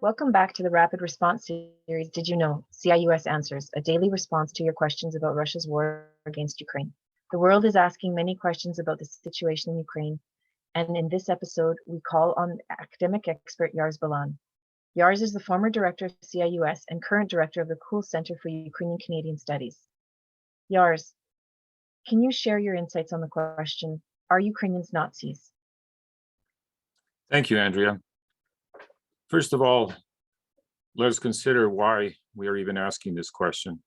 Welcome back to the Rapid Response Series, Did You Know? CIUS Answers, a daily response to your questions about Russia's war against Ukraine. The world is asking many questions about the situation in Ukraine, and in this episode, we call on academic expert Yars Balan. Yars is the former director of CIUS and current director of the Kule Center for Ukrainian Canadian Studies. Yars, can you share your insights on the question, are Ukrainians Nazis? Thank you, Andrea. First of all, let us consider why we are even asking this question.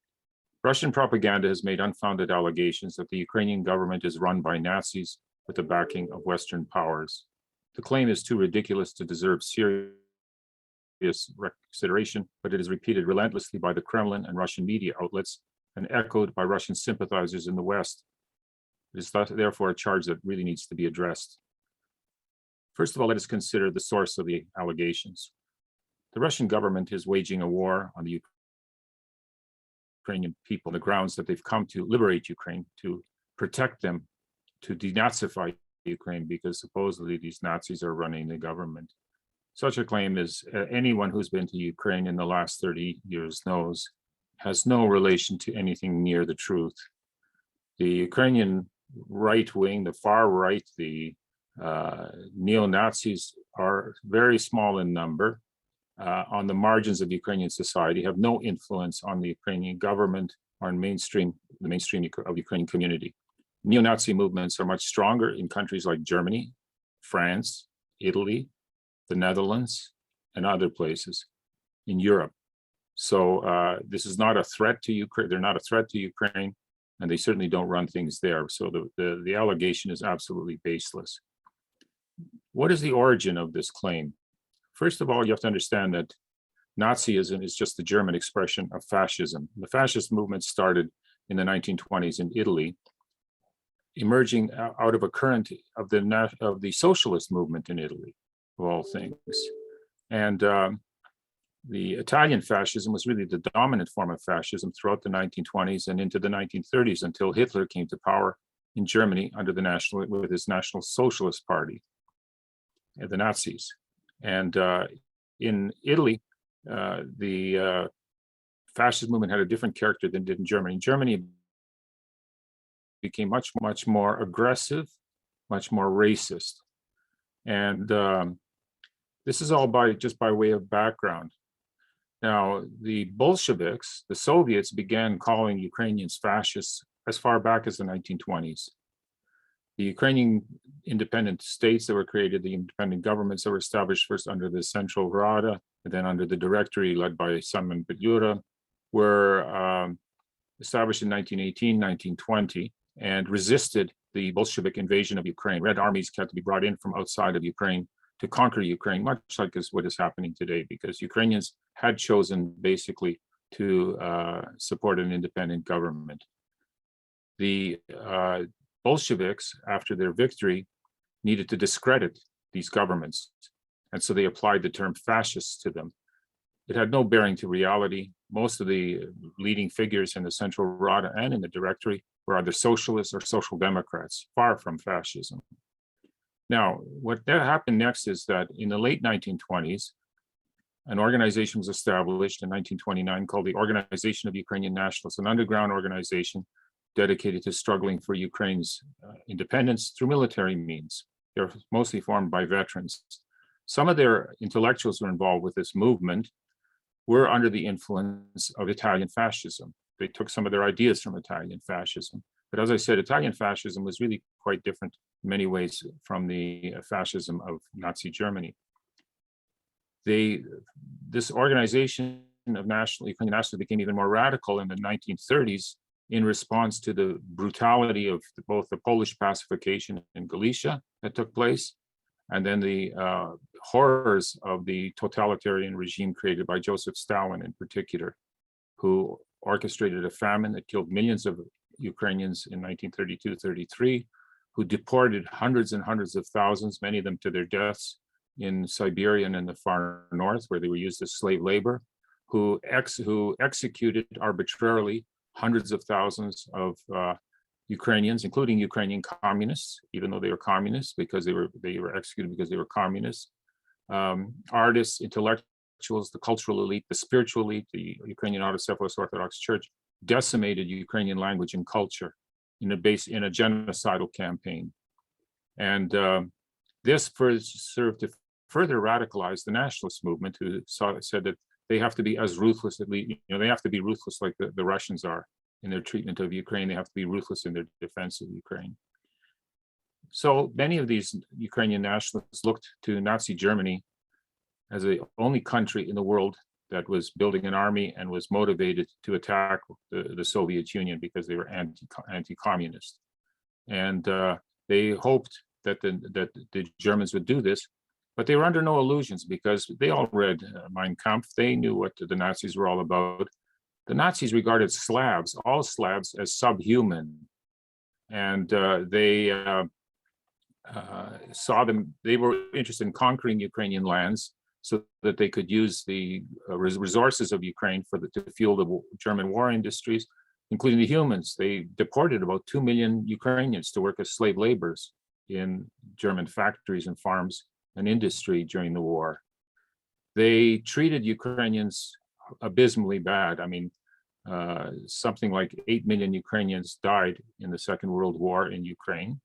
Russian propaganda has made unfounded allegations that the Ukrainian government is run by Nazis with the backing of Western powers. The claim is too ridiculous to deserve serious consideration, but it is repeated relentlessly by the Kremlin and Russian media outlets and echoed by Russian sympathizers in the West. It is therefore a charge that really needs to be addressed. First of all, let us consider the source of the allegations. The Russian government is waging a war on the Ukrainian people on the grounds that they've come to liberate Ukraine, to protect them, to denazify Ukraine, because supposedly these Nazis are running the government. Such a claim, as anyone who's been to Ukraine in the last 30 years knows, has no relation to anything near the truth. The Ukrainian right wing, the far right, the neo-Nazis are very small in number, on the margins of Ukrainian society, have no influence on the Ukrainian government or on the mainstream of the Ukrainian community. Neo-Nazi movements are much stronger in countries like Germany, France, Italy, the Netherlands, and other places in Europe. So this is not a threat to Ukraine. They're not a threat to Ukraine, and they certainly don't run things there. So the allegation is absolutely baseless. What is the origin of this claim? First of all, you have to understand that Nazism is just the German expression of fascism. The fascist movement started in the 1920s in Italy, emerging out of a current of the socialist movement in Italy, of all things. And the Italian fascism was really the dominant form of fascism throughout the 1920s and into the 1930s until Hitler came to power in Germany under with his National Socialist Party, the Nazis. And in Italy, the fascist movement had a different character than it did in Germany. In Germany, it became much more aggressive, much more racist. And this is all just by way of background. Now, the Bolsheviks, the Soviets, began calling Ukrainians fascists as far back as the 1920s. The Ukrainian independent states that were created, the independent governments that were established first under the Central Rada and then under the Directory led by Simon Petlura, were established in 1918, 1920, and resisted the Bolshevik invasion of Ukraine. Red armies had to be brought in from outside of Ukraine to conquer Ukraine, much like what is happening today, because Ukrainians had chosen basically to support an independent government. The Bolsheviks, after their victory, needed to discredit these governments, and so they applied the term fascists to them. It had no bearing to reality. Most of the leading figures in the Central Rada and in the Directory were either socialists or social democrats, far from fascism. Now, what happened next is that in the late 1920s, an organization was established in 1929 called the Organization of Ukrainian Nationalists, an underground organization dedicated to struggling for Ukraine's independence through military means. They're mostly formed by veterans. Some of their intellectuals who were involved with this movement were under the influence of Italian fascism. They took some of their ideas from Italian fascism. But as I said, Italian fascism was really quite different in many ways from the fascism of Nazi Germany. This organization of Ukrainian nationalists became even more radical in the 1930s in response to the brutality of both the Polish pacification in Galicia that took place, and then the horrors of the totalitarian regime created by Joseph Stalin in particular, who orchestrated a famine that killed millions of Ukrainians in 1932-33, who deported hundreds and hundreds of thousands, many of them to their deaths in Siberia and in the far north, where they were used as slave labor, who executed arbitrarily hundreds of thousands of Ukrainians, including Ukrainian communists, even though they were communists, because they were executed because they were communists, artists, intellectuals, intellectuals, the cultural elite, the spiritual elite, the Ukrainian Autocephalous Orthodox Church decimated Ukrainian language and culture in a genocidal campaign. And this served to further radicalize the nationalist movement, who said that they have to be as ruthless, they have to be ruthless like the Russians are in their treatment of Ukraine. They have to be ruthless in their defense of Ukraine. So many of these Ukrainian nationalists looked to Nazi Germany as the only country in the world that was building an army and was motivated to attack the Soviet Union because they were anti-communist. And they hoped that the Germans would do this, but they were under no illusions because they all read Mein Kampf. They knew what the Nazis were all about. The Nazis regarded Slavs, all Slavs, as subhuman. And they saw them, they were interested in conquering Ukrainian lands so that they could use the resources of Ukraine to fuel the German war industries, including the humans. They deported about 2 million Ukrainians to work as slave laborers in German factories and farms and industry during the war. They treated Ukrainians abysmally bad. I mean, something like 8 million Ukrainians died in the Second World War in Ukraine.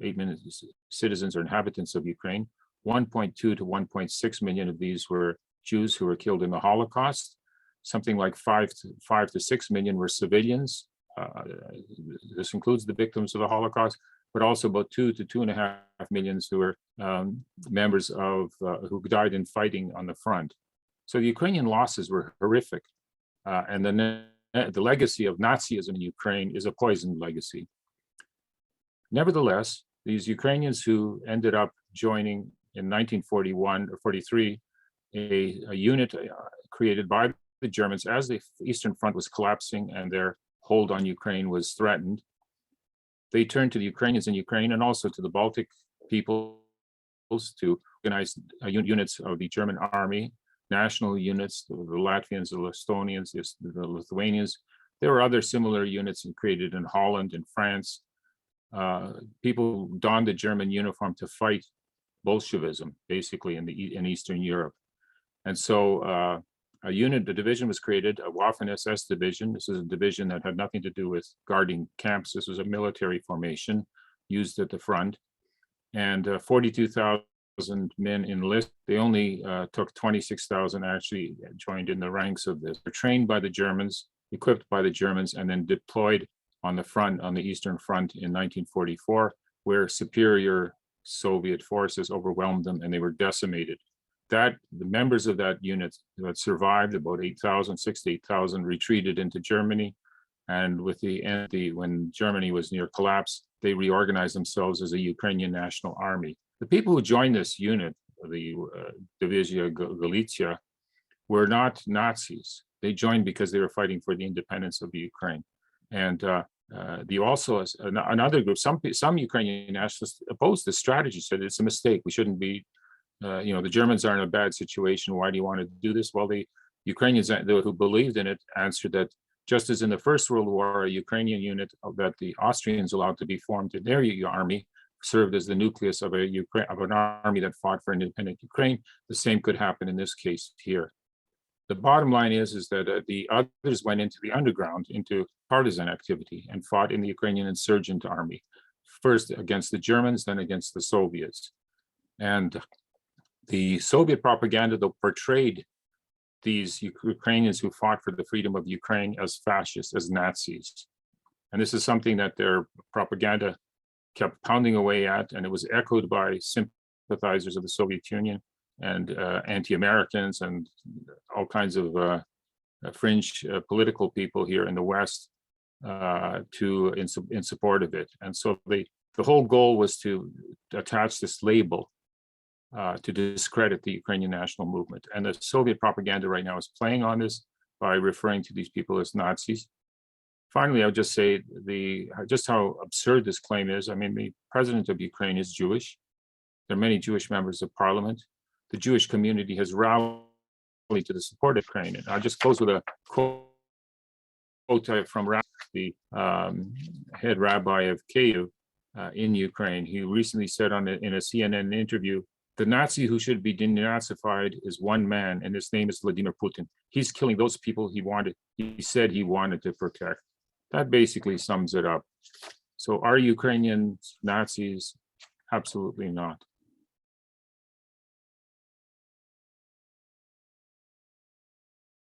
8 million citizens or inhabitants of Ukraine. 1.2 to 1.6 million of these were Jews who were killed in the Holocaust. Something like 5 to 6 million were civilians. This includes the victims of the Holocaust, but also about 2 to 2.5 million who were members of who died in fighting on the front. So the Ukrainian losses were horrific, and the legacy of Nazism in Ukraine is a poisoned legacy. Nevertheless, these Ukrainians who ended up joining in 1941 or 43 a unit created by the Germans as the Eastern Front was collapsing and their hold on Ukraine was threatened. They turned to the Ukrainians in Ukraine and also to the Baltic peoples to organize units of the German army, national units, the Latvians, the Estonians, the Lithuanians. There were other similar units created in Holland and France. People donned the German uniform to fight Bolshevism, basically in Eastern Europe. And so a division was created, a Waffen-SS division. This is a division that had nothing to do with guarding camps. This was a military formation used at the front. And 42,000 men enlisted. They only took 26,000 actually joined in the ranks of this. They're trained by the Germans, equipped by the Germans, and then deployed on the front, on the Eastern Front in 1944, where superior Soviet forces overwhelmed them and they were decimated. The members of that unit that survived, about 8,000, 6,000 to 8,000, retreated into Germany. And with when Germany was near collapse, they reorganized themselves as a Ukrainian National Army. The people who joined this unit, the Divizia Galicia, were not Nazis. They joined because they were fighting for the independence of the Ukraine. And another group, some Ukrainian nationalists opposed this strategy, said it's a mistake. We shouldn't be, the Germans are in a bad situation. Why do you want to do this? Well, the Ukrainians who believed in it answered that just as in the First World War, a Ukrainian unit that the Austrians allowed to be formed in their army served as the nucleus of an army that fought for independent Ukraine, the same could happen in this case here. The bottom line is that the others went into the underground, into partisan activity, and fought in the Ukrainian insurgent army, first against the Germans, then against the Soviets. And the Soviet propaganda, though, portrayed these Ukrainians who fought for the freedom of Ukraine as fascists, as Nazis. And this is something that their propaganda kept pounding away at, and it was echoed by sympathizers of the Soviet Union and anti-Americans and all kinds of fringe political people here in the West in support of it. And so the whole goal was to attach this label to discredit the Ukrainian national movement. And the Soviet propaganda right now is playing on this by referring to these people as Nazis. Finally, I would just say just how absurd this claim is. I mean, the president of Ukraine is Jewish. There are many Jewish members of parliament. The Jewish community has rallied to the support of Ukraine. And I'll just close with a quote from the head rabbi of Kyiv in Ukraine. He recently said in a CNN interview The Nazi who should be denazified is one man, and his name is Vladimir Putin. He's killing those people he said he wanted to protect. That basically sums it up. So are Ukrainians Nazis? Absolutely not.